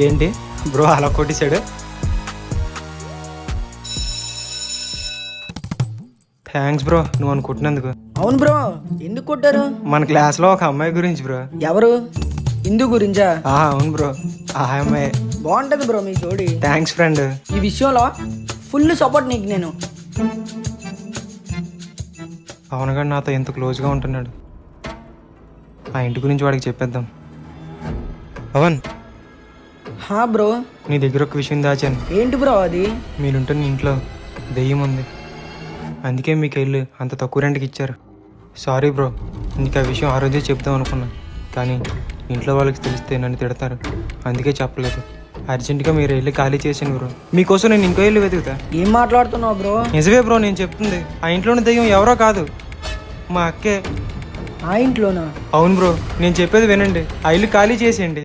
ఏంటి బ్రో అలా కొట్టేశాడు? థ్యాంక్స్ బ్రో నువ్వు అనుకుంటున్నందుకు. అవును బ్రో, ఎందుకు కొట్టారు? మన క్లాస్లో ఒక అమ్మాయి గురించి బ్రో. ఎవరు? ఇందు గురించా? అవును బ్రో, ఆ అమ్మాయి. బాగుంటది బ్రో మీ జోడి. Thanks friend. ఈ విషయంలో ఫుల్ సపోర్ట్ నీకు నేను. పవన్ గారు నాతో ఎంత క్లోజ్గా ఉంటున్నాడు. ఆ ఇంటి గురించి వాడికి చెప్పేద్దాం. పవన్, హా బ్రో. నీ దగ్గర ఒక విషయం దాచాను. ఏంటి బ్రో అది? మీరుంటున్న ఇంట్లో దెయ్యం ఉంది, అందుకే మీకు ఇల్లు అంత తక్కువ రెంట్కి ఇచ్చారు. సారీ బ్రో, నీకు ఆ విషయం ఆ రోజే చెప్దాం అనుకున్నా, కానీ ఇంట్లో వాళ్ళకి తెలిస్తే నన్ను తిడతారు, అందుకే చెప్పలేదు. అర్జెంటుగా మీరు ఇల్లు ఖాళీ చేసాను బ్రో. మీకోసం నేను ఇంకో ఇల్లు వెతుకుతా. ఏం మాట్లాడుతున్నావు బ్రో? నిజమే బ్రో నేను చెప్తుంది. ఆ ఇంట్లోని దెయ్యం ఎవరో కాదు, మా అక్కే. ఆ ఇంట్లోనా? అవును బ్రో, నేను చెప్పేది వినండి. ఆ ఇల్లు ఖాళీ చేసేయండి.